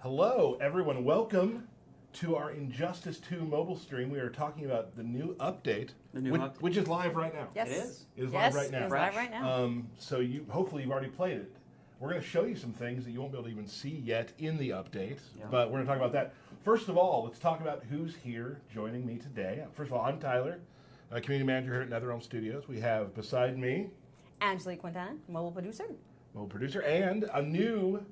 Hello, everyone. Welcome to our Injustice 2 mobile stream. We are talking about the new update, which is live right now. Yes. It is. It is live right now. It is live right now. So hopefully you've already played it. We're going to show you some things that you won't be able to even see yet in the update, but we're going to talk about that. First of all, let's talk about who's here joining me today. First of all, I'm Tyler, community manager here at NetherRealm Studios. We have beside me Angelique Quintana, mobile producer. And a new.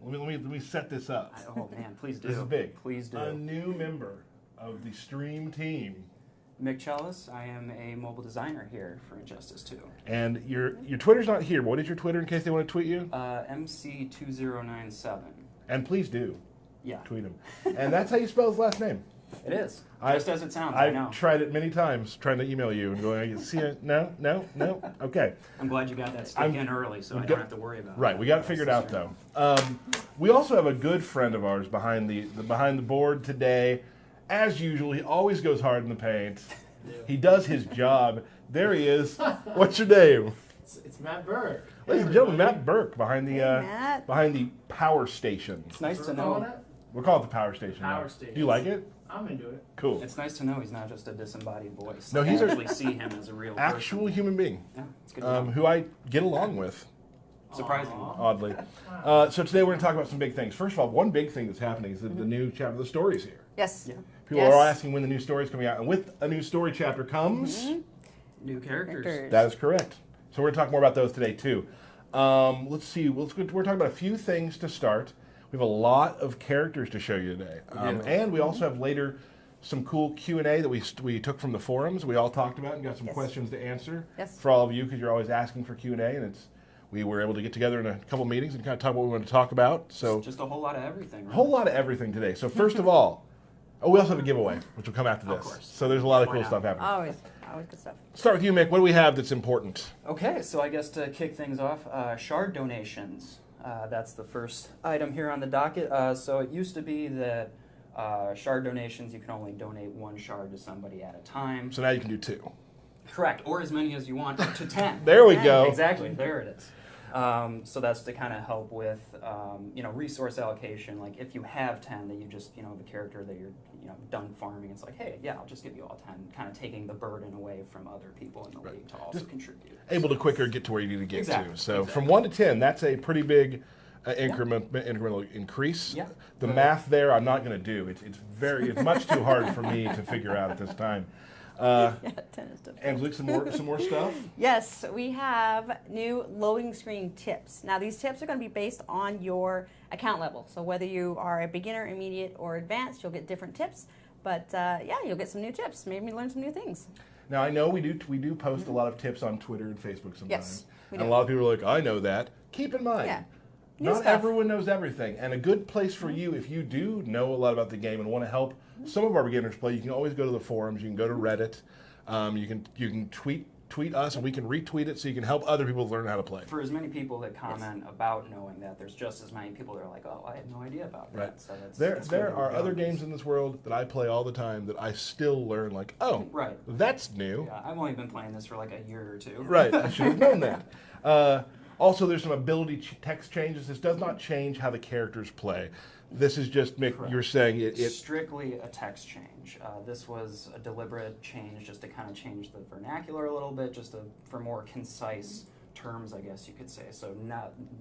Let me set this up. Oh man, please do. This is big. Please do. A new member of the stream team. Mick Chellis, I am a mobile designer here for Injustice 2. And your Twitter's not here. What is your Twitter in case they want to tweet you? MC2097. And please do. Yeah. Tweet him. And that's how you spell his last name. It is. Just as it sounds, I know. I've tried it many times trying to email you and going, see it? No. Okay. I'm glad you got that stick in early so I don't have to worry about it. Right, we got it figured out though. We also have a good friend of ours behind the board today. As usual, he always goes hard in the paint. He does his job. There he is. What's your name? It's Matt Burke. Ladies and gentlemen, Matt Burke behind the Matt. behind the power station. It's nice to Calling know. it? We'll call it the power station. Power now. station. Do you like it? I'm into it. Cool. It's nice to know he's not just a disembodied voice. No, Like, he's I a actually see him as a real Actual person. human being Yeah, it's good to know. who I get along with. Surprisingly. Oddly. So today we're going to talk about some big things. First of all, one big thing that's happening is that the new chapter of the story is here. Yes. Yeah. People are all asking when the new story is coming out. And with a new story chapter comes... New characters. That is correct. So we're going to talk more about those today, too. Let's see. We're talking about a few things to start. We have a lot of characters to show you today. And we also have later some cool Q&A that we took from the forums. We all talked about and got some questions to answer for all of you because you're always asking for Q&A. And we were able to get together in a couple meetings and kind of talk about what we want to talk about. So Just a whole lot of everything. Right? a whole lot of everything today. So first of all, we also have a giveaway, which will come after this. Of course. So there's a lot of cool Why not? stuff happening. Always good stuff. Start with you, Mick. What do we have that's important? Okay, so I guess to kick things off, shard donations. That's the first item here on the docket. So it used to be that shard donations, you can only donate one shard to somebody at a time. So now you can do 2. Correct, or as many as you want, up to 10. There we go. Exactly, there it is. So that's to kind of help with, resource allocation. Like if you have 10, that you just, the character that you're, done farming, it's like, hey, yeah, I'll just give you all 10, kind of taking the burden away from other people in the league to also contribute. Able to quicker get to where you need to get Exactly, to. So from 1 to 10, that's a pretty big incremental increase. Yeah. The math there, I'm not going to do. It's much too hard for me to figure out at this time. 10 is difficult. Angelique, some more stuff. Yes, we have new loading screen tips. Now these tips are going to be based on your account level. So whether you are a beginner, intermediate, or advanced, you'll get different tips. But you'll get some new tips. Maybe learn some new things. Now I know we do post a lot of tips on Twitter and Facebook sometimes. Yes, we and do. a lot of people are like, I know that. Keep in mind. Yeah. New Not stuff. everyone knows everything, and a good place for you, if you do know a lot about the game and want to help some of our beginners play, you can always go to the forums. You can go to Reddit. You can tweet us, and we can retweet it so you can help other people learn how to play. For as many people that comment about knowing that, there's just as many people that are like, oh, I had no idea about that. Right. So that's There good that are we're other doing games in this world that I play all the time that I still learn like, oh, Right. that's new. Yeah, I've only been playing this for like a year or two. Right, I should have known that. Also, there's some ability text changes. This does not change how the characters play. This is just, Mick, Correct. you're saying It's it strictly a text change. This was a deliberate change just to kind of change the vernacular a little bit, for more concise terms, I guess you could say. So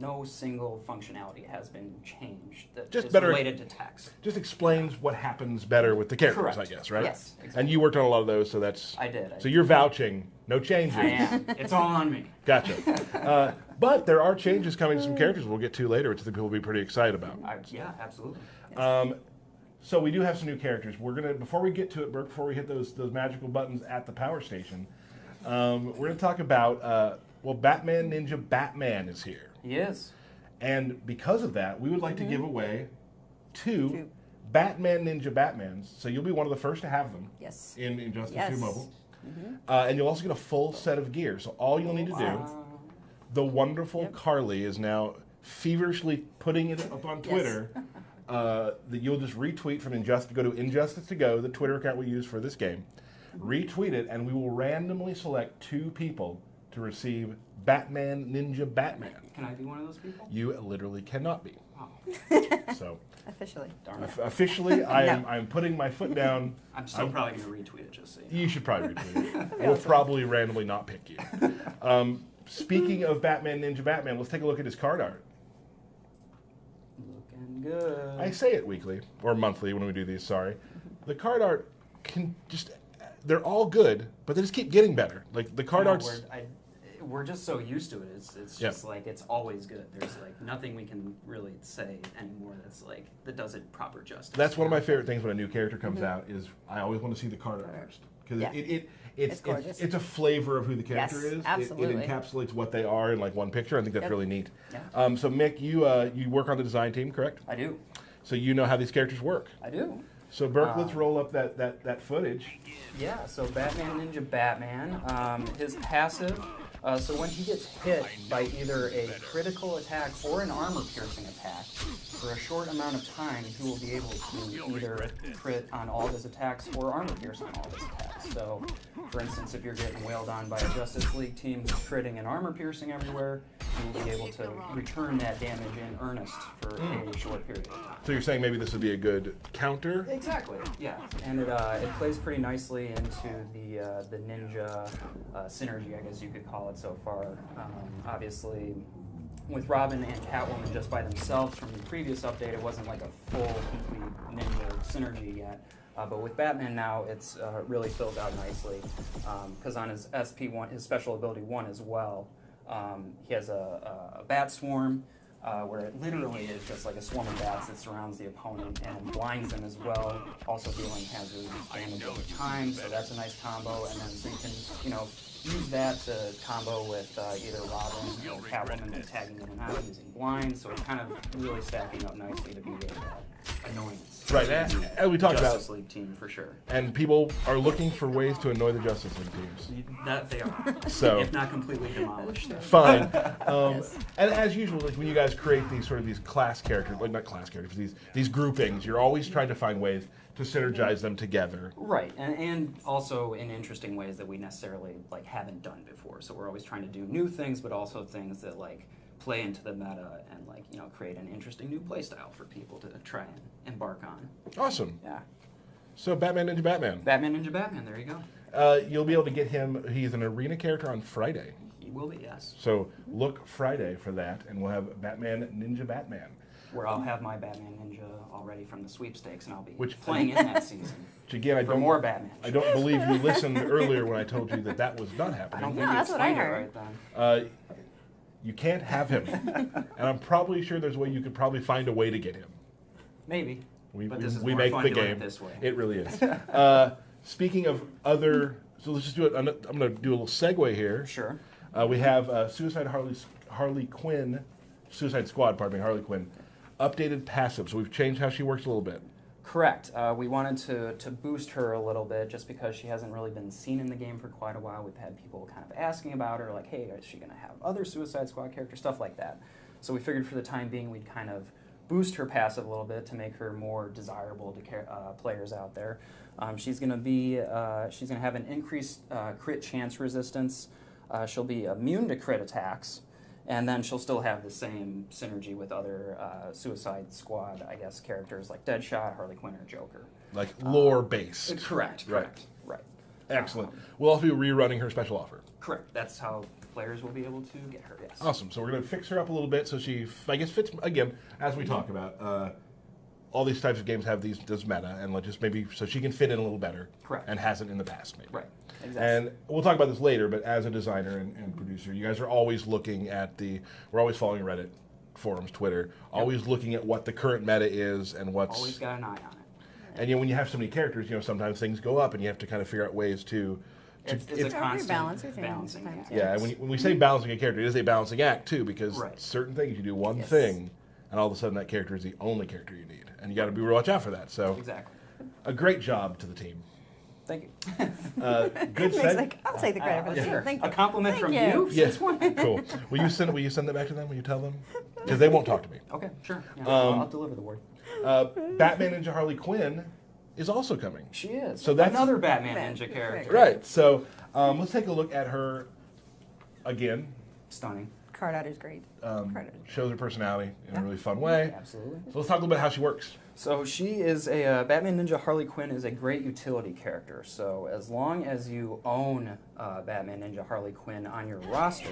no single functionality has been changed that Just is better- related to text. just explains what happens better with the characters, Correct. I guess, right? Yes. And you worked on a lot of those, so that's... I did. So you're vouching, no changes. I am. It's all on me. Gotcha. But there are changes coming to some characters we'll get to later, which I think people will be pretty excited about. Yeah, absolutely. So we do have some new characters. We're gonna, before we get to it, Burke, before we hit those magical buttons at the power station, we're gonna talk about Batman Ninja Batman is here, He is. and because of that, we would like to give away 2 Batman Ninja Batmans. So you'll be one of the first to have them. Yes. In Injustice Yes. 2 Mobile, and you'll also get a full set of gear. So all you'll need to do, the wonderful Carly is now feverishly putting it up on Twitter. That you'll just retweet from Injustice. Go to Injustice to Go, the Twitter account we use for this game. Retweet it, and we will randomly select 2 people to receive Batman Ninja Batman. Can I be one of those people? You literally cannot be. Oh, So Officially. darn it. officially, I'm putting my foot down. I'm still probably going to retweet it just so you know. You should probably retweet it. And we'll probably randomly not pick you. Speaking of Batman Ninja Batman, let's take a look at his card art. Looking good. I say it weekly, or monthly when we do these, sorry. The card art can just, they're all good, but they just keep getting better. Like the card art's... We're just so used to it. It's just like it's always good. There's like nothing we can really say anymore that does it proper justice. That's one of my favorite things when a new character comes out is I always want to see the card art first. Because It's gorgeous. it's a flavor of who the character Yes, is. absolutely. It encapsulates what they are in like one picture. I think that's Yep. really neat. Yeah. So Mick, you work on the design team, correct? I do. So you know how these characters work. I do. So Burke, let's roll up that footage. Yeah, so Batman Ninja Batman, his passive, so when he gets hit by either a critical attack or an armor-piercing attack, for a short amount of time, he will be able to either crit on all of his attacks or armor-piercing on all of his attacks. So, for instance, if you're getting wailed on by a Justice League team who's critting and armor-piercing everywhere, you will be able to return that damage in earnest for a short period of time. So you're saying maybe this would be a good counter? Exactly. Yeah, and it plays pretty nicely into the ninja synergy, I guess you could call it so far. Obviously, with Robin and Catwoman just by themselves from the previous update, it wasn't like a full, complete ninja synergy yet. But with Batman now, it's really filled out nicely because on his SP1, his special ability 1 as well, he has a bat swarm. Where it literally is just like a swarm of bats that surrounds the opponent and blinds them as well, also dealing hazard damage over time, so that's a nice combo, and then so you can, use that to combo with either Robin or Catwoman by tagging in and out using blinds, so it's kind of really stacking up nicely to be a annoyance. Right, and we talked Justice about, League team for sure. and people are looking for ways to annoy the Justice League teams. That they are, So if not completely demolished. fine. Yes. And as usual, like when you guys create these class characters, like not class characters, these groupings, you're always trying to find ways to synergize them together. Right, and also in interesting ways that we necessarily haven't done before. So we're always trying to do new things, but also things that play into the meta and create an interesting new play style for people to try and embark on. Awesome. Yeah. So Batman Ninja Batman. Batman Ninja Batman, there you go. You'll be able to get him. He's an arena character on Friday. He will be, yes. So look Friday for that, and we'll have Batman Ninja Batman. Where I'll have my Batman Ninja already from the sweepstakes, and I'll be Which- playing in that season. Which again, I For don't. more Batman. I don't believe you listened earlier when I told you that was not I don't happening. think No, you that's what I explained it heard. right then. You can't have him, and I'm probably sure there's a way you could probably find a way to get him. Maybe. We But this is we more make fun the doing game. it this way. It really is. Speaking of other, so let's just do it. I'm going to do a little segue here. Sure. We have Harley Quinn, Suicide Squad, pardon me, Harley Quinn, updated passive. So we've changed how she works a little bit. Correct. We wanted to boost her a little bit just because she hasn't really been seen in the game for quite a while. We've had people kind of asking about her, like, hey, is she going to have other Suicide Squad characters, stuff like that. So we figured for the time being we'd kind of boost her passive a little bit to make her more desirable to players out there. She's going to have an increased crit chance resistance. She'll be immune to crit attacks. And then she'll still have the same synergy with other Suicide Squad, I guess, characters like Deadshot, Harley Quinn, or Joker. Like lore-based. Correct. Right. Right. Excellent. We'll also be rerunning her special offer. Correct. That's how players will be able to get her, yes. Awesome. So we're going to fix her up a little bit so she, I guess, fits, again, as we talk about, all these types of games have this meta, and just maybe so she can fit in a little better. Correct. And hasn't in the past, maybe. Right. Exactly. And we'll talk about this later, but as a designer and producer, you guys are always looking at we're always following Reddit, forums, Twitter, always looking at what the current meta is and what's... Always got an eye on it. And when you have so many characters, sometimes things go up and you have to kind of figure out ways to... It's a constant balancing act. Yeah, and when we say balancing a character, it is a balancing act, too, because Right. certain things, you do one Yes. thing, and all of a sudden that character is the only character you need. And you got to watch out for that. So, Exactly. a great job to the team. Thank you. Good Mick's seg. like, I'll take the credit for this. Sure. Thank A you. compliment Thank from you. you? Yes, Since when? cool. Will you send that back to them? Will you tell them? Because they won't talk to me. Okay, sure. Yeah, Um, I'll deliver the word. Batman Ninja Harley Quinn is also coming. She is. So that's- another Batman Batman. Ninja character. Right. So let's take a look at her again. Stunning. Card art is great. Card art is shows her personality in a really fun way. Absolutely. So let's talk a little bit how she works. So she is a Batman Ninja Harley Quinn is a great utility character. So as long as you own Batman Ninja Harley Quinn on your roster,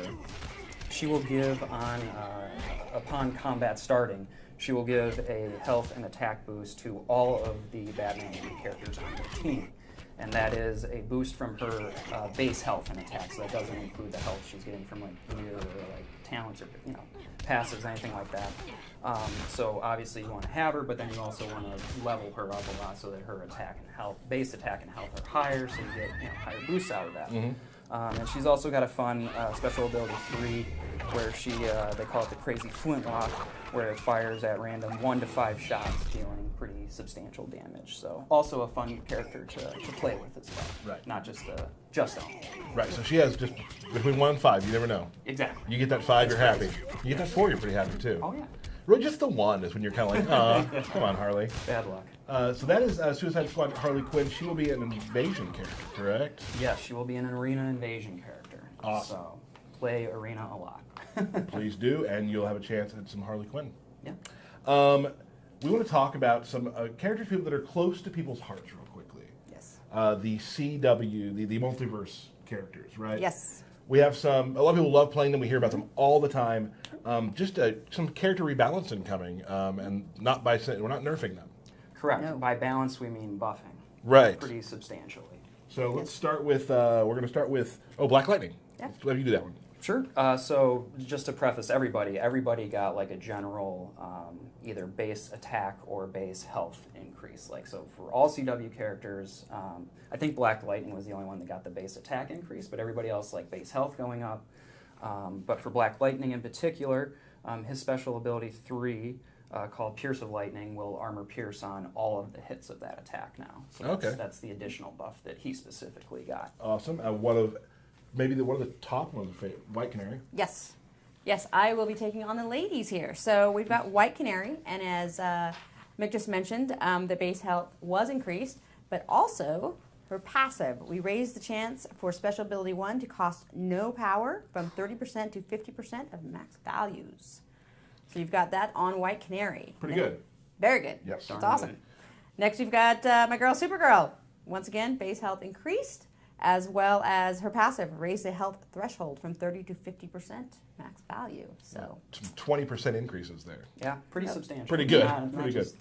she will give upon combat starting, she will give a health and attack boost to all of the Batman Ninja characters on your team. And that is a boost from her base health and attacks. So that doesn't include the health she's getting from like gear or like talents or passives, anything like that. So obviously you want to have her, but then you also want to level her up a lot so that her attack and health, base attack and health are higher, so you get higher boosts out of that. And she's also got a fun special ability 3, where they call it the Crazy Flintlock, where it fires at random 1 to 5 shots, dealing pretty substantial damage. So also a fun character to play with as well. Right. Not just own. Right, so she has just between 1 and 5, you never know. Exactly. You get that 5, you're happy. You get that 4, you're pretty happy too. Oh yeah. Really, just the 1 is when you're kind of like, come on, Harley. Bad luck. So that is Suicide Squad Harley Quinn. She will be an invasion character, correct? Yes, she will be an arena invasion character. Awesome. So play arena a lot. Please do, and you'll have a chance at some Harley Quinn. Yeah. We want to talk about some characters that are close to people's hearts real quickly. Yes. The CW, the multiverse characters, right? Yes. We have some, a lot of people love playing them. We hear about them all the time. Just some character rebalancing coming, and not by saying, we're not nerfing them. Correct. No. By balance, we mean buffing. Right. Pretty substantially. So let's start with, we're going to start with, Black Lightning. Yeah. Let's let you do that one. Sure. So just to preface everybody got like a general either base attack or base health increase. Like so for all CW characters, I think Black Lightning was the only one that got the base attack increase, but everybody else like base health going up. But for Black Lightning in particular, his special ability 3, called Pierce of Lightning, will armor pierce on all of the hits of that attack now. So that's the additional buff that he specifically got. Awesome. Maybe one of the top ones, White Canary. Yes. Yes, I will be taking on the ladies here. So we've got White Canary, and as Mick just mentioned, the base health was increased, but also her passive. We raised the chance for Special Ability 1 to cost no power from 30% to 50% of max values. So you've got that on White Canary. Pretty good. Very good. Yes. That's awesome. Next, we've got my girl Supergirl. Once again, base health increased, as well as her passive raised the health threshold from 30 to 50% max value. So 20% increases there. Yeah, pretty substantial. Pretty good.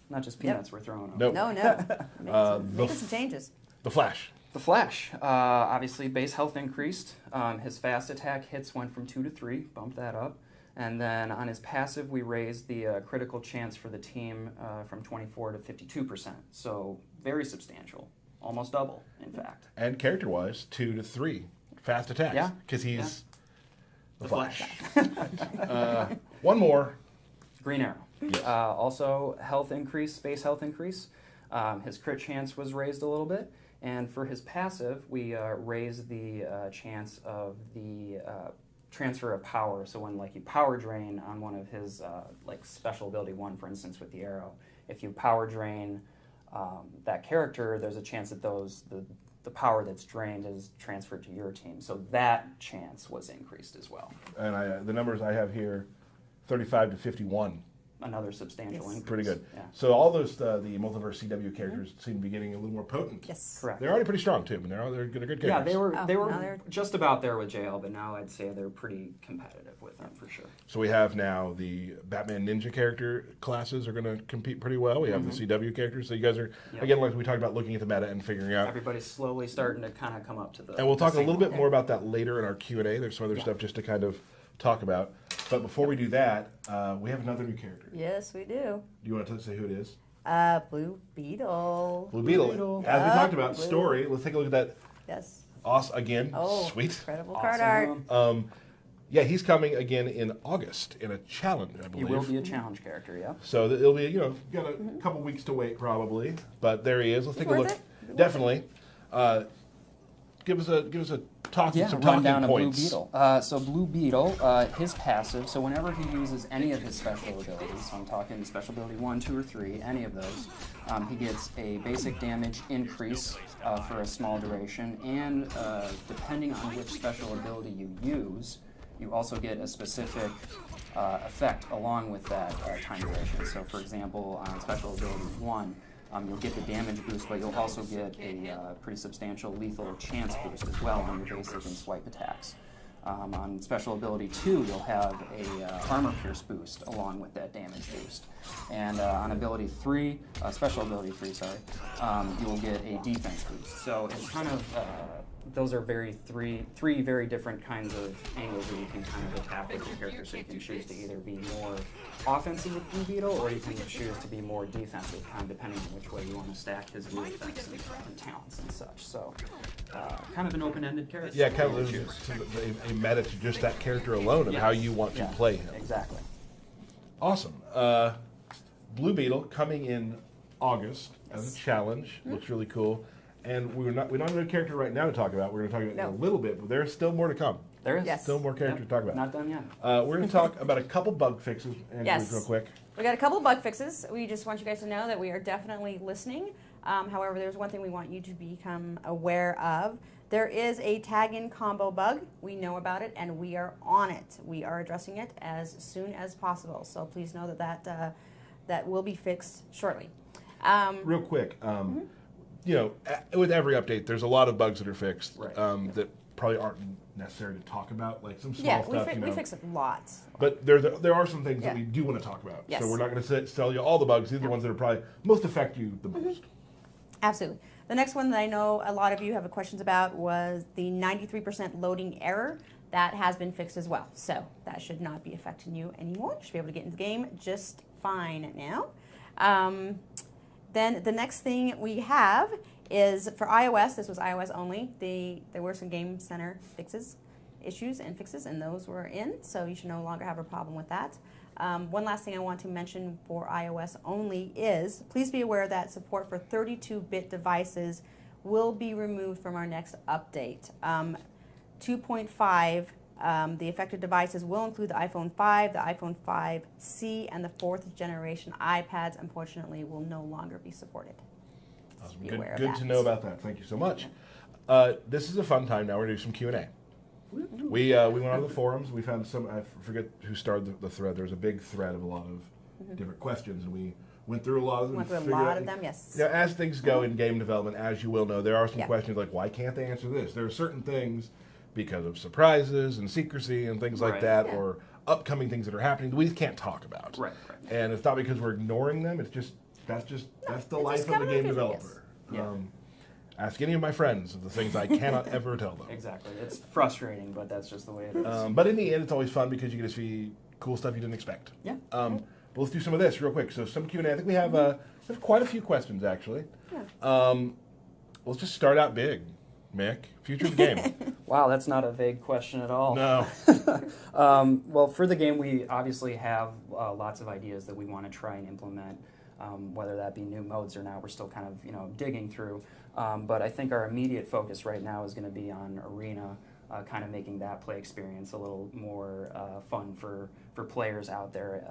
Not just peanuts we're throwing on. Nope. No. Making some changes. The Flash. The Flash, obviously base health increased. His fast attack hits went from 2 to 3, bumped that up. And then on his passive, we raised the critical chance for the team from 24 to 52%. So very substantial, almost double, in fact. And character-wise, 2 to 3 fast attacks. Yeah. Because he's the Flash. One more. Green Arrow. Yes. Also, health increase, base health increase. His crit chance was raised a little bit. And for his passive, we raised the chance of the transfer of power. So when like you power drain on one of his like special ability 1, for instance, with the arrow, if you power drain that character, there's a chance that the power that's drained is transferred to your team. So that chance was increased as well. And the numbers I have here, 35 to 51. Another substantial increase. Pretty good. Yeah. So all those the multiverse CW characters seem to be getting a little more potent. Yes. Correct. They're already pretty strong too. I mean, they're good characters. Yeah, they were now they're- just about there with JL, but now I'd say they're pretty competitive with them for sure. So we have now the Batman Ninja character classes are going to compete pretty well. We have the CW characters. So you guys are, again, like we talked about, looking at the meta and figuring out. Everybody's slowly starting to kind of come up to the. And we'll talk a little bit there. more about that later in our Q&A. There's some other stuff just to kind of talk about. But before we do that, we have another new character. Yes, we do. Do you want to say who it is? Blue Beetle. Blue Beetle. As we talked about, Blue. story. Let's take a look at that. Yes. Awesome. Again, Oh, sweet. incredible Awesome. card art. Yeah, he's coming again in August in a challenge, I He believe. will be a challenge character, yeah. So it'll be, got a couple weeks to wait probably, but there he is. Let's take a worth look. it. It's Definitely. Give us a talking some run talking down points. of Blue Beetle. So Blue Beetle, his passive. So whenever he uses any of his special abilities, so I'm talking special ability 1, 2, or 3, any of those, he gets a basic damage increase for a small duration, and depending on which special ability you use, you also get a specific effect along with that time duration. So for example, on Special Ability 1, you'll get the damage boost, but you'll also get a pretty substantial lethal chance boost as well on your basic and swipe attacks. On Special Ability 2, you'll have a Armor Pierce boost along with that damage boost. And on Ability 3, Special Ability 3, sorry, you will get a defense boost. So it's kind of, those are three very different kinds of angles that you can kind of attack with your character. So you can choose to either be more offensive with Blue Beetle, or you can choose to be more defensive, kind of depending on which way you want to stack his new effects and talents and such. So kind of an open-ended character. Yeah, kind of a meta to just that character alone and how you want to play him. Exactly. Awesome. Blue Beetle coming in August as a challenge. Looks really cool. And we don't have a character right now to talk about. We're going to talk about it in a little bit, but there's still more to come. There is. Yes. Still more characters to talk about. Not done yet. We're going to talk about a couple bug fixes, real quick. We got a couple of bug fixes. We just want you guys to know that we are definitely listening. However, there's one thing we want you to become aware of. There is a tag-in combo bug. We know about it, and we are on it. We are addressing it as soon as possible. So please know that will be fixed shortly. Real quick, you know, with every update, there's a lot of bugs that are fixed that probably aren't necessary to talk about, like some small stuff. We fix it lots. But there are some things that we do want to talk about. Yes. So we're not going to tell you all the bugs. These are the ones that are probably most affect you the most. Absolutely. The next one that I know a lot of you have questions about was the 93% loading error. That has been fixed as well. So that should not be affecting you anymore. You should be able to get into the game just fine now. Then the next thing we have is for iOS. This was iOS only. There were some Game Center issues, and those were in. So you should no longer have a problem with that. One last thing I want to mention for iOS only is please be aware that support for 32-bit devices will be removed from our next update. 2.5, the affected devices will include the iPhone 5, the iPhone 5C, and the 4th generation iPads. Unfortunately, will no longer be supported. Awesome. Good to know about that. Thank you so much. This is a fun time. Now we're going to do some Q&A. We went on to the forums. We found some, I forget who started the thread. There was a big thread of a lot of different questions, and we went through a lot of them. Yes. You know, as things go in game development, as you will know, there are some questions like, why can't they answer this? There are certain things because of surprises and secrecy and things like that, or upcoming things that are happening that we just can't talk about. Right. And it's not because we're ignoring them. It's just that's the life of a game developer. Ask any of my friends of the things I cannot ever tell them. Exactly. It's frustrating, but that's just the way it is. But in the end, it's always fun because you get to see cool stuff you didn't expect. Yeah. But let's do some of this real quick. So some Q&A. I think we have quite a few questions, actually. Yeah. Let's just start out big. Mick, future of the game. Wow, that's not a vague question at all. No. Well, for the game, we obviously have lots of ideas that we want to try and implement, whether that be new modes or not. We're still kind of digging through. But I think our immediate focus right now is going to be on Arena, kind of making that play experience a little more fun for players out there.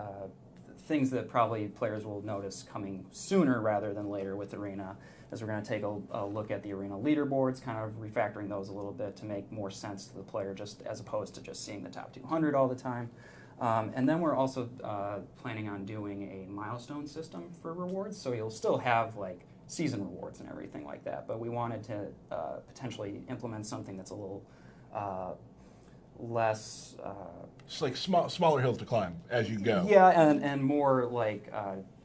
Things that probably players will notice coming sooner rather than later with Arena, as we're going to take a look at the Arena leaderboards, kind of refactoring those a little bit to make more sense to the player, just as opposed to just seeing the top 200 all the time. And then we're also planning on doing a milestone system for rewards, so you'll still have like season rewards and everything like that, but we wanted to potentially implement something that's a little less... It's like smaller hills to climb as you go. Yeah, and more like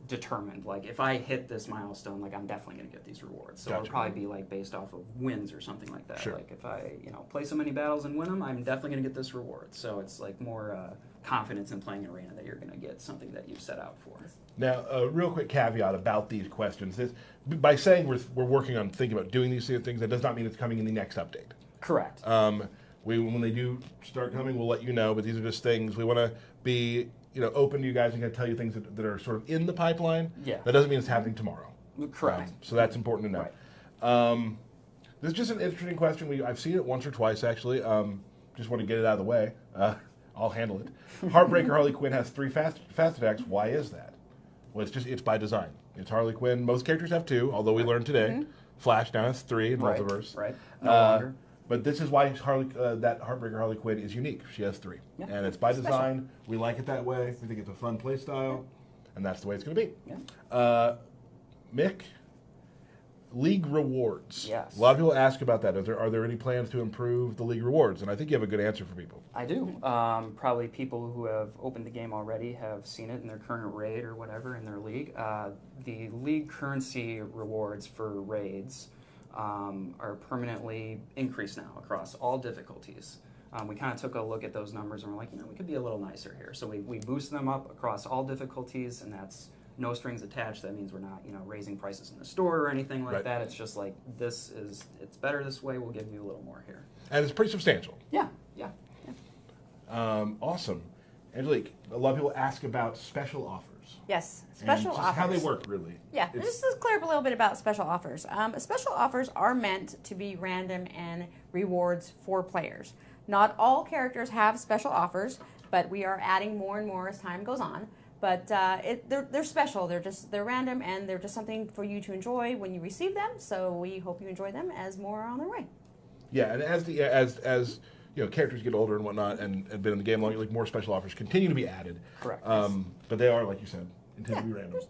determined. Like if I hit this milestone, like I'm definitely going to get these rewards. So it'll probably be like based off of wins or something like that. Sure. Like if I play so many battles and win them, I'm definitely going to get this reward. So it's like more confidence in playing Arena that you're going to get something that you set out for. Now, a real quick caveat about these questions. By saying we're working on thinking about doing these things, that does not mean it's coming in the next update. Correct. When they do start coming, we'll let you know, but these are just things we want to be open to you guys and kind of tell you things that are sort of in the pipeline. Yeah. That doesn't mean it's happening tomorrow. Correct. So that's important to know. Right. This is just an interesting question. I've seen it once or twice, actually. Just want to get it out of the way. I'll handle it. Heartbreaker Harley Quinn has 3 fast attacks. Why is that? Well, it's by design. It's Harley Quinn. Most characters have 2, although we learned today. Flash now has 3 in Multiverse. Right. No longer. But this is why that Heartbreaker Harley Quinn is unique. She has 3. Yeah. And it's by Special. design. We like it that way. We think it's a fun play style. And that's the way it's going to be. Yeah. Mick, League rewards. Yes. A lot of people ask about that. Are there any plans to improve the League rewards? And I think you have a good answer for people. I do. Probably people who have opened the game already have seen it in their current raid or whatever in their league. The league currency rewards for raids are permanently increased now across all difficulties. We kind of took a look at those numbers and we're like, we could be a little nicer here. So we boost them up across all difficulties, and that's no strings attached. That means we're not, raising prices in the store or anything like that. It's just like, it's better this way. We'll give you a little more here. And it's pretty substantial. Yeah. Awesome. Angelique, a lot of people ask about special offers. Yes, And special just offers. how they work, really. Yeah, just to clear up a little bit about special offers. Special offers are meant to be random and rewards for players. Not all characters have special offers, but we are adding more and more as time goes on. But they're special. They're random, and they're just something for you to enjoy when you receive them. So we hope you enjoy them as more are on their way. Yeah, and as characters get older and whatnot, and been in the game longer, like more special offers continue to be added. Correct. But they are, like you said, intended to be random.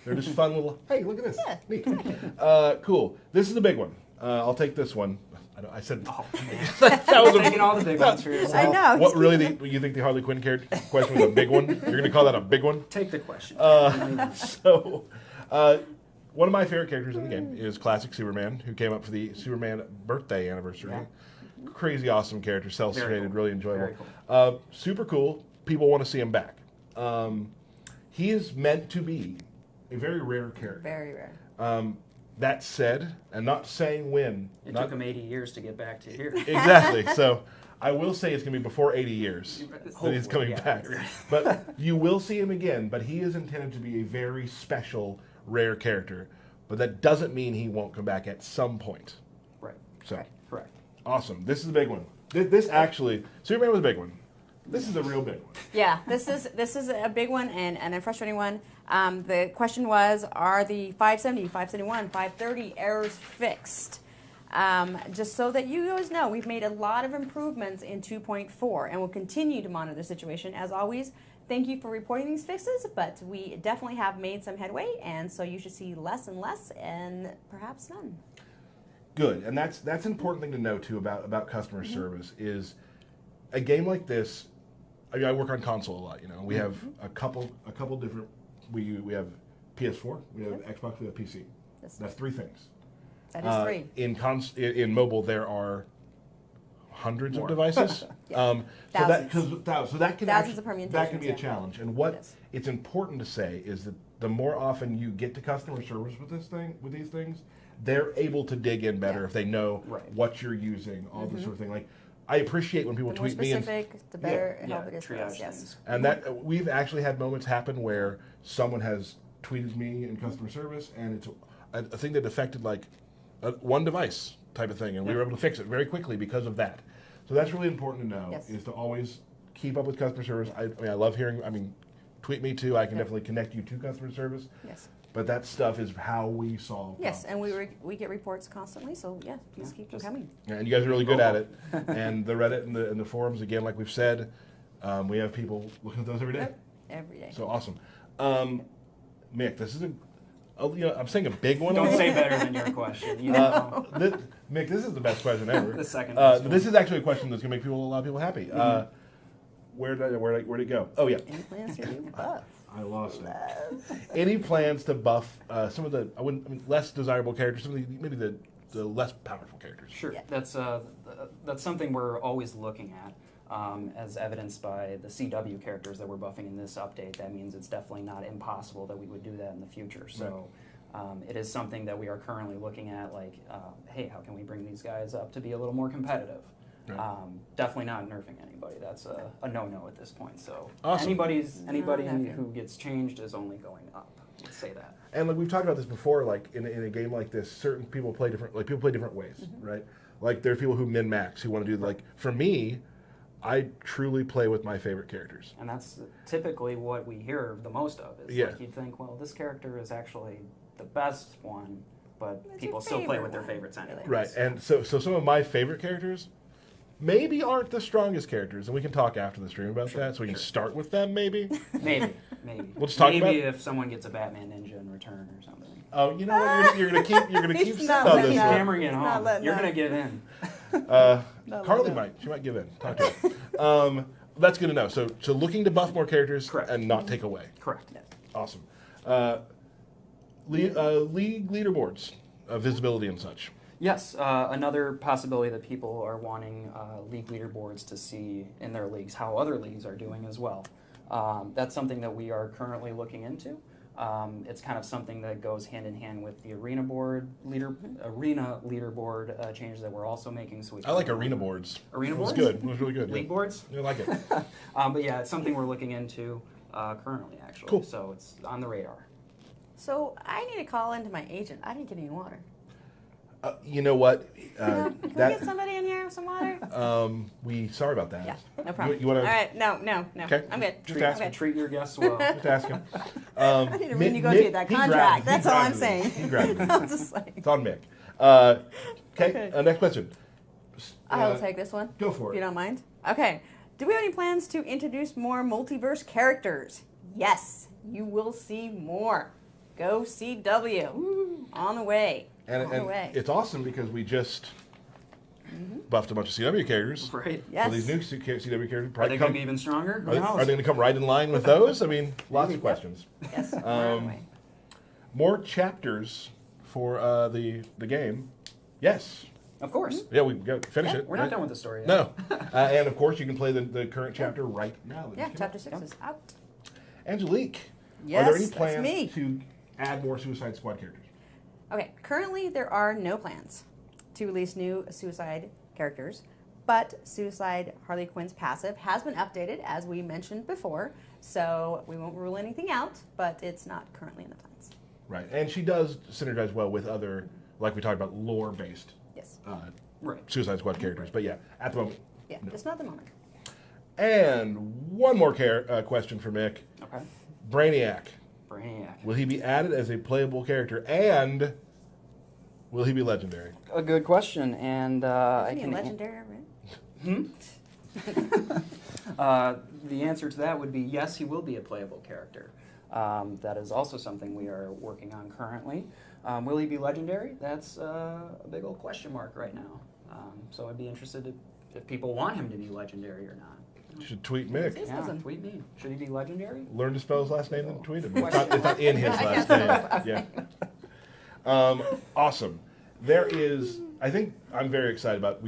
They're just fun little. Hey, look at this. Yeah. Neat. Cool. This is a big one. I'll take this one. I said. Oh, that was a, taking all the big ones for yourself. I know. What really? You think the Harley Quinn question was a big one? You're going to call that a big one? Take the question. So, one of my favorite characters in the game is classic Superman, who came up for the Superman birthday anniversary. Yeah. Crazy awesome character, self-created, cool. really enjoyable. Very cool. Super cool. People want to see him back. He is meant to be a very rare character. Very rare. That said, and not saying when. It took him 80 years to get back to here. Exactly. So I will say it's going to be before 80 years that he's Hopefully, coming yeah. back. But you will see him again, but he is intended to be a very special, rare character. But that doesn't mean he won't come back at some point. Right. So, Correct. awesome. This is a big one. This actually, Superman was a big one. This is a real big one. Yeah, this is a big one and a frustrating one. The question was, are the 570, 571, 530 errors fixed? Just so that you guys know, we've made a lot of improvements in 2.4 and we'll continue to monitor the situation. As always, thank you for reporting these fixes, but we definitely have made some headway, and so you should see less and less and perhaps none. Good, and that's an important thing to know too about customer service is a game like this. I work on console a lot. We have a couple different. We have PS4, we have Xbox, we have PC. That's 3 things. That is 3. In mobile, there are hundreds of devices. Yeah. So that can Thousands of that can be a permutations, yeah. challenge. And what Yes. it's important to say is that the more often you get to customer service with these things, they're able to dig in better if they know what you're using, all this sort of thing. Like, I appreciate when people The more tweet me and specific, the better help it is for triage us. Yes. things. and that we've actually had moments happen where someone has tweeted me in customer service, and it's a thing that affected like one device type of thing, and we were able to fix it very quickly because of that. So that's really important to know, is to always keep up with customer service. I mean, I love hearing. I mean, tweet me too. I can definitely connect you to customer service. Yes. But that stuff is how we solve Yes, and problems. we get reports constantly, so yeah, please keep them coming. And you guys are really good at it. And the Reddit and the forums, again, like we've said, we have people looking at those every day. Yep, every day. So awesome. Mick, this is I'm saying a big one. Don't say better than your question. You know. Mick, this is the best question ever. The second best one. This is actually a question that's going to make a lot of people happy. Where'd it go? Oh, yeah. Any plans to do buff? I lost it. Any plans to buff some of the less desirable characters, some of maybe the less powerful characters? Sure. Yeah. That's something we're always looking at, as evidenced by the CW characters that we're buffing in this update. That means it's definitely not impossible that we would do that in the future. So it is something that we are currently looking at, like, hey, how can we bring these guys up to be a little more competitive? Right. Definitely not nerfing anybody. That's a no-no at this point. So Awesome. anybody nerfing. who gets changed is only going up. Let's say that. And like we've talked about this before, like in a game like this, certain people play different. Like people play different ways, right? Like there are people who min-max who want to do like. For me, I truly play with my favorite characters. And that's typically what we hear the most of. Is like you'd think, well, this character is actually the best one. but That's people your still play with favorite their one. favorites anyway. Right, and so some of my favorite characters maybe aren't the strongest characters, and we can talk after the stream about that, so we can start with them maybe. Maybe. We'll just talk maybe about if someone gets a Batman Ninja in return or something. Oh, you know what? You're gonna keep He's sitting not on letting this up. one. Hammering it He's not home. letting You're up. gonna give in. Carly letting might. She might give in. Talk to her. That's good to know. So looking to buff more characters Correct. and not take away. Correct. Awesome. League leaderboards, visibility and such. Yes, another possibility that people are wanting league leaderboards to see in their leagues, how other leagues are doing as well. That's something that we are currently looking into. It's kind of something that goes hand in hand with the arena leaderboard changes that we're also making. So I like arena boards. Arena It was boards? good. It was really good. League boards. I like it. But yeah, it's something we're looking into currently, actually. Cool. So it's on the radar. So I need to call into my agent. I didn't get any water. You know what? Can we get somebody in here with some water? Sorry about that. Yeah, no problem. You wanna, All right, no. Okay. I'm good. Just ask I'm him. good. Treat your guests well. Just ask him. I need to renegotiate that contract. That's all I'm saying. He grabbed me. I'm just like, It's on Mick. Okay. Next question. I will take this one. Go for If it. you don't mind. Okay. Do we have any plans to introduce more multiverse characters? Yes, you will see more. Go CW. On the way. And it's awesome because we just buffed a bunch of CW characters. Right. Yes. So these new CW characters Are probably they going to be even stronger? Who are knows? they going to come right in line with those? I mean, lots of questions. Yes. On the way. More chapters for the game. Yes. Of course. Yeah, we go finish it. We're not done with the story yet. No. And of course, you can play the current chapter right now. Yeah, chapter 6 is out. Angelique, Yes, are there any that's plans me. to add more Suicide Squad characters? Okay, currently there are no plans to release new Suicide characters, but Suicide Harley Quinn's passive has been updated, as we mentioned before, so we won't rule anything out, but it's not currently in the plans. Right, and she does synergize well with other, like we talked about, lore-based Yes. Right. Suicide Squad characters. But yeah, at the moment. Yeah, no. just not at the moment. And one more question for Mick. Okay. Brainiac. Brainiac. Will he be added as a playable character, and will he be legendary? A good question, and I Isn't he can. legendary, right? The answer to that would be yes, he will be a playable character. That is also something we are working on currently. Will he be legendary? That's a big old question mark right now. So I'd be interested if people want him to be legendary or not. You should tweet Mick. This Yeah, doesn't- tweet me. Should he be legendary? Learn to spell his last name and tweet him. It's Question. not in his last name. Yeah. Awesome. There is, I think I'm very excited about,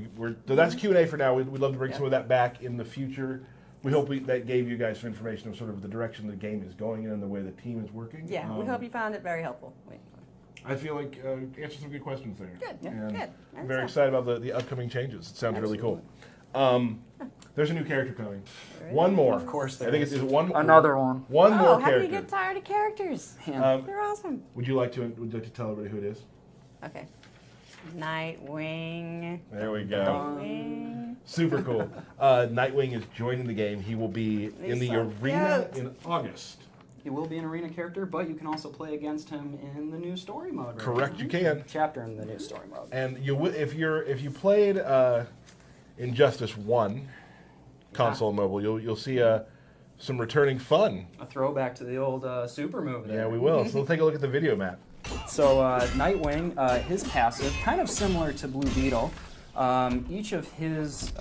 so that's Q&A for now. We'd love to bring some of that back in the future. We hope that gave you guys some information of sort of the direction the game is going in and the way the team is working. Yeah, we hope you found it very helpful. I feel like answered some good questions there. Good, yeah, And good. I'm very excited about the upcoming changes. It sounds really cool. There's a new character coming. One more. Of course there I think is. it's one. Another one. One more Oh, how do character. you get tired of characters? They're awesome. Would you like to tell everybody who it is? Okay. Nightwing. There we go. Nightwing. Super cool. Nightwing is joining the game. He will be in the so arena cute. in August. He will be an arena character, but you can also play against him in the new story mode. Right Correct, now. you can. Chapter in the new story mode. And if you played Injustice 1 console and mobile, you'll see some returning fun. A throwback to the old super move there. Yeah, we will. So we'll take a look at the video map. So Nightwing, his passive, kind of similar to Blue Beetle. Each of his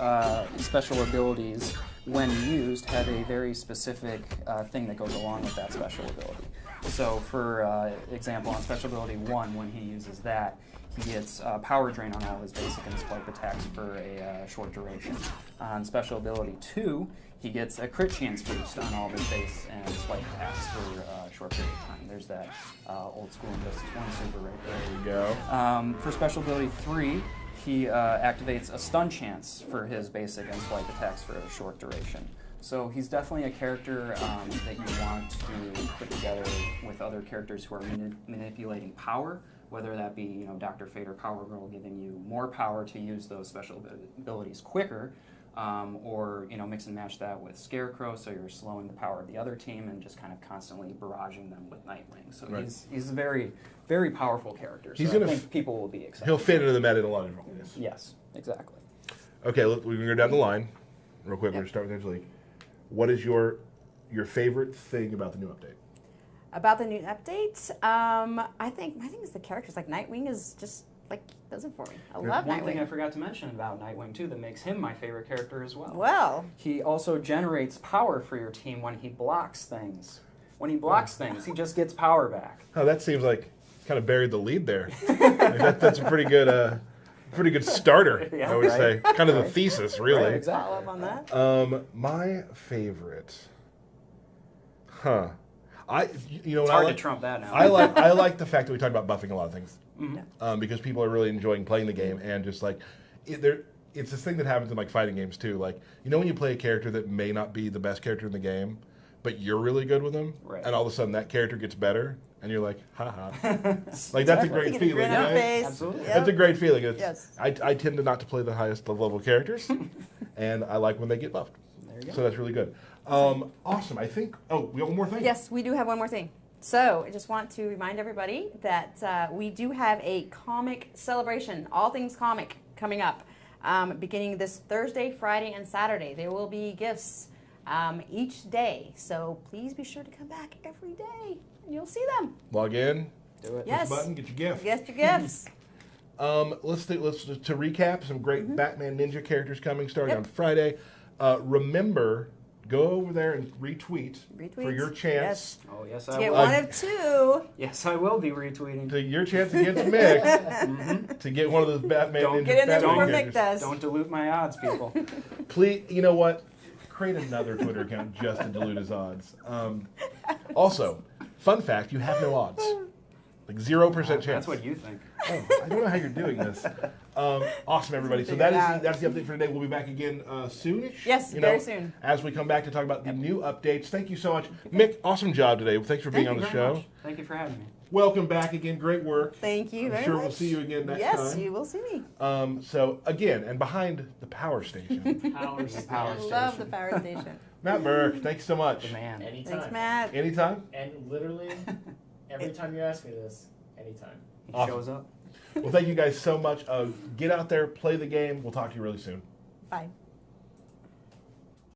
special abilities, when used, have a very specific thing that goes along with that special ability. So for example, on special ability 1, when he uses that, he gets power drain on all his basic and swipe attacks for a short duration. On special ability 2, he gets a crit chance boost on all of his base and swipe attacks for a short period of time. There's that old school Injustice 1 super right there. There we go. For special ability 3, he activates a stun chance for his basic and swipe attacks for a short duration. So he's definitely a character that you want to put together with other characters who are manipulating power, whether that be Dr. Fate or Power Girl giving you more power to use those special abilities quicker, or mix and match that with Scarecrow, so you're slowing the power of the other team and just kind of constantly barraging them with Nightwing. So he's a very, very powerful character. So I think people will be excited. He'll fit into the meta in a lot of different ways. Yes, exactly. Okay, we're going to go down the line real quick. We're going to start with Angelique. What is your favorite thing about the new update? About the new update, I think it's the characters. Like Nightwing is just does it for me. I love One Nightwing. thing I forgot to mention about Nightwing too that makes him my favorite character as well. Well, He also generates power for your team when he blocks things. When he blocks things, he just gets power back. Oh, that seems like kind of buried the lead there. That's a pretty good starter, Yeah, I would say. Kind of the Right. thesis, really. Right, exactly. follow up on that. My favorite, It's hard to trump that now. I like the fact that we talk about buffing a lot of things, because people are really enjoying playing the game and just it's this thing that happens in fighting games too. When you play a character that may not be the best character in the game, but you're really good with them, Right. and all of a sudden that character gets better, and you're like, haha. That's a You great get a feeling, grin on right? your face. Absolutely. Yep. That's a great feeling. Yes. I tend to not to play the highest level characters, and I like when they get buffed. There you go. So that's really good. Awesome. I think. Oh, we have one more thing. Yes, we do have one more thing. So I just want to remind everybody that we do have a comic celebration, all things comic, coming up, beginning this Thursday, Friday, and Saturday. There will be gifts each day, so please be sure to come back every day, and you'll see them. Log in. Do it. Yes. Push button. Get your gift. Get your gifts. Let's to recap some great Batman Ninja characters coming starting Yep. on Friday. Remember, go over there and retweet for your chance. Oh, yes, To I get will. one of two. Yes, I will be retweeting. To your chance against Mick to get one of those Batman Don't Ninja Get in there Batman before characters. Mick does. Don't dilute my odds, people. Please, you know what? Create another Twitter account just to dilute his odds. Also, fun fact: you have no odds, 0% chance. That's what you think. Oh, I don't know how you're doing this. Awesome, everybody. So that's the update for today. We'll be back again soonish. Yes, very soon. As we come back to talk about the new updates. Thank you so much, Mick. Awesome job today. Thanks for being on the Thank you show. very much. Thank you for having me. Welcome back again. Great work. Thank you I'm very sure much. we'll see you again next yes, time. you will see me. So again, and behind the power station, Power I love the power station. Matt Burke. Thanks so much. The man. Anytime. Thanks, Matt. Anytime. And literally, every time you ask me this, anytime. He Awesome. shows up. Well, thank you guys so much. Get out there, play the game. We'll talk to you really soon. Bye.